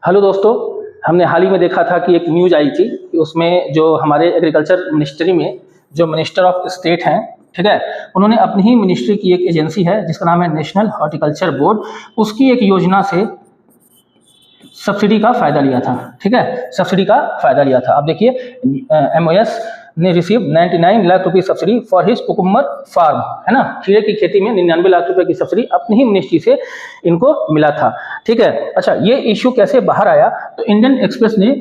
Hello दोस्तों, हमने हाल ही में देखा था कि एक न्यूज आई थी कि उसमें जो हमारे एग्रीकल्चर मिनिस्ट्री में जो मिनिस्टर ऑफ स्टेट हैं, ठीक है, उन्होंने अपनी ही मिनिस्ट्री की एक एजेंसी है जिसका नाम है नेशनल हॉर्टिकल्चर बोर्ड, उसकी एक योजना से सब्सिडी का फायदा लिया था। ठीक है, सब्सिडी का फायदा लिया था। अब देखिए MOS ने रिसीव 99 लाख रुपए subsidy for his cucumber farm, है ना, खीरे की खेती में 99 लाख रुपए की सब्सिडी अपनी ही मिनिस्ट्री से इनको मिला था। ठीक है, अच्छा, ये इश्यू कैसे बाहर आया? तो इंडियन एक्सप्रेस ने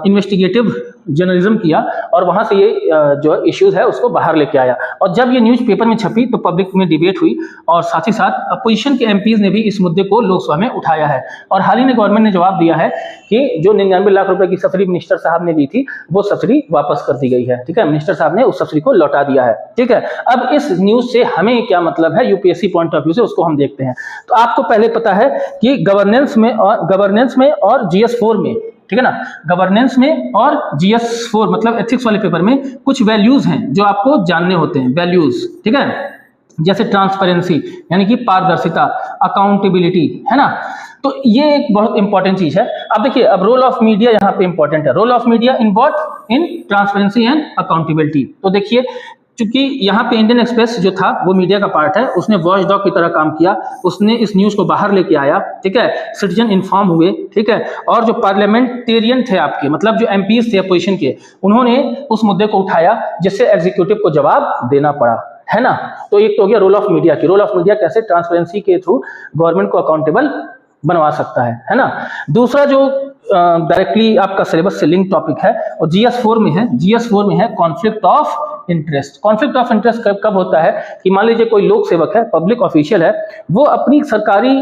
इन्वेस्टिगेटिव जर्नलिज्म किया और वहां से ये जो इश्यूज है उसको बाहर लेके आया, और जब ये न्यूज़ पेपर में छपी तो पब्लिक में डिबेट हुई और साथ ही साथ अपोजिशन के MPs ने भी इस मुद्दे को लोकसभा में उठाया है। और हाल ही में गवर्नमेंट ने जवाब दिया है कि जो 99 लाख रुपए की सब्सिडी मिनिस्टर साहब ने दी थी वो सब्सिडी वापस कर दी गई है। ठीक है, मिनिस्टर साहब ने उस सब्सिडी को लौटा दिया है। ठीक है, अब इस न्यूज से हमें क्या मतलब है UPSC पॉइंट ऑफ व्यू से, उसको हम देखते हैं। तो आपको पहले पता है कि गवर्नेंस में और GS4 में, ठीक है ना, गवर्नेंस में और GS4 मतलब एथिक्स वाले पेपर में कुछ वैल्यूज हैं जो आपको जानने होते हैं, वैल्यूज। ठीक है, जैसे ट्रांसपेरेंसी यानी कि पारदर्शिता, अकाउंटेबिलिटी, है ना, तो ये एक बहुत इंपॉर्टेंट चीज है। अब देखिए, अब रोल ऑफ मीडिया यहाँ पे इंपॉर्टेंट है। Role of media in what? In transparency and accountability. तो देखिए, क्योंकि यहाँ पे इंडियन एक्सप्रेस जो था वो मीडिया का पार्ट है, उसने वॉच डॉग की तरह काम किया, उसने इस न्यूज को बाहर लेके आया। ठीक है, सिटीजन इन्फॉर्म हुए। ठीक है, और जो पार्लियामेंटेरियन थे आपके, मतलब जो MPs थे अपोजिशन के, उन्होंने उस मुद्दे को उठाया जिससे एग्जीक्यूटिव को जवाब देना पड़ा, है ना। तो एक तो हो गया रोल ऑफ मीडिया की, रोल ऑफ मीडिया कैसे ट्रांसपेरेंसी के थ्रू गवर्नमेंट को अकाउंटेबल बनवा सकता है ना। दूसरा जो डायरेक्टली आपका सिलेबस से लिंक टॉपिक है और GS4 में है conflict of interest. Conflict of interest कब होता है कि मान लीजिए कोई लोक सेवक है, पब्लिक ऑफिशियल है, वो अपनी सरकारी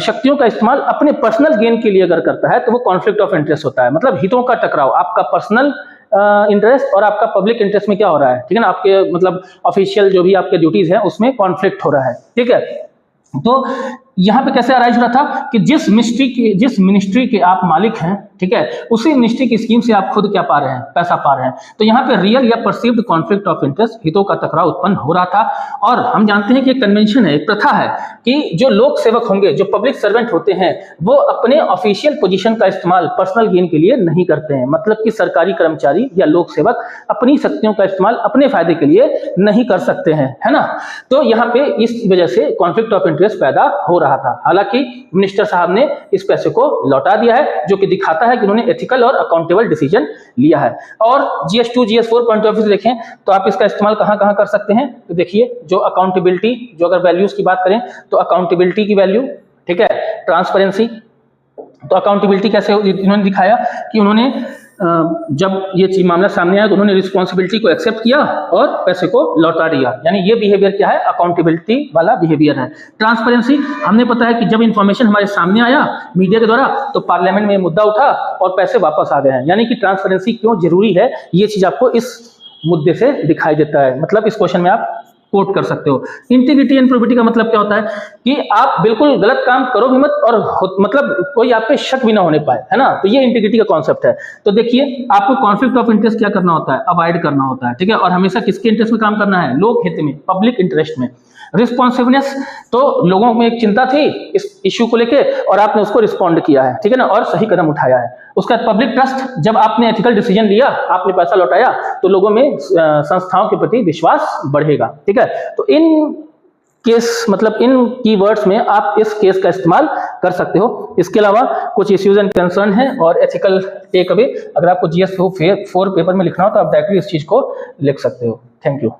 शक्तियों का इस्तेमाल अपने पर्सनल गेन के लिए अगर करता है तो वो कॉन्फ्लिक्ट ऑफ इंटरेस्ट होता है। मतलब हितों का टकराव, आपका पर्सनल इंटरेस्ट और आपका पब्लिक इंटरेस्ट में क्या हो रहा है, ठीक है ना, आपके मतलब ऑफिशियल जो भी आपके ड्यूटीज हैं उसमें कॉन्फ्लिक्ट हो रहा है। ठीक है, तो यहाँ पे कैसे अराइज हो रहा था कि जिस मिनिस्ट्री के आप मालिक हैं, ठीक है, उसी मिनिस्ट्री की स्कीम से आप खुद क्या पा रहे हैं, पैसा पा रहे हैं। तो यहाँ पे रियल या परसीव्ड कॉन्फ्लिक्ट ऑफ इंटरेस्ट, हितों का टकराव उत्पन्न हो रहा था। और हम जानते हैं कि एक कन्वेंशन है, एक प्रथा है कि जो लोक सेवक होंगे, जो पब्लिक सर्वेंट होते हैं, वो अपने ऑफिशियल पोजीशन का इस्तेमाल पर्सनल गेन के लिए नहीं करते हैं। मतलब कि सरकारी कर्मचारी या लोक सेवक अपनी शक्तियों का इस्तेमाल अपने फायदे के लिए नहीं कर सकते हैं, है ना। तो यहाँ पे इस वजह से कॉन्फ्लिक्ट ऑफ इंटरेस्ट पैदा हो रहा था। हालांकि मिनिस्टर साहब ने इस पैसे को लौटा दिया है, जो कि दिखाता है कि उन्होंने एथिकल और अकाउंटेबल डिसीजन लिया है। और GS2 GS4 point of view से देखें तो आप इसका इस्तेमाल कहां कर सकते हैं। तो देखिए, जो अकाउंटेबिलिटी, जो अगर वैल्यूज की बात करें तो अकाउंटेबिलिटी की वैल्यू, ठीक है, ट्रांसपेरेंसी। तो अकाउंटेबिलिटी कैसे इन्होंने दिखाया कि उन्होंने जब ये मामला सामने आया तो उन्होंने रिस्पॉन्सिबिलिटी को एक्सेप्ट किया और पैसे को लौटा दिया। यानी ये बिहेवियर क्या है, अकाउंटेबिलिटी वाला बिहेवियर है। ट्रांसपेरेंसी, हमने पता है कि जब इंफॉर्मेशन हमारे सामने आया मीडिया के द्वारा तो पार्लियामेंट में मुद्दा उठा और पैसे वापस आ गए हैं। यानी कि ट्रांसपेरेंसी क्यों जरूरी है, ये चीज आपको इस मुद्दे से दिखाई देता है। मतलब इस क्वेश्चन में आप कोट कर सकते हो। इंटीग्रिटी एंड प्रोबिटी का मतलब क्या होता है कि आप बिल्कुल गलत काम करो भी मत और मतलब कोई आप पे शक भी ना होने पाए, है ना। तो ये इंटीग्रिटी का कॉन्सेप्ट है। तो देखिए, आपको कॉन्फ्लिक्ट ऑफ इंटरेस्ट क्या करना होता है, अवॉइड करना होता है। ठीक है, और हमेशा किसके इंटरेस्ट में काम करना है, लोक हित में, पब्लिक इंटरेस्ट में। रिस्पॉन्सिवनेस, तो लोगों में एक चिंता थी इस इश्यू को लेके और आपने उसको रिस्पॉन्ड किया है, ठीक है ना, और सही कदम उठाया है। उसका पब्लिक ट्रस्ट, जब आपने एथिकल डिसीजन लिया, आपने पैसा लौटाया तो लोगों में संस्थाओं के प्रति विश्वास बढ़ेगा। ठीक है, तो इन केस मतलब इन कीवर्ड्स में आप इस केस का इस्तेमाल कर सकते हो। इसके अलावा कुछ इश्यूज एंड कंसर्न है और एथिकल टेक अवे, अगर आपको GS4 पेपर में लिखना हो तो आप डायरेक्टली इस चीज को लिख सकते हो। Thank you.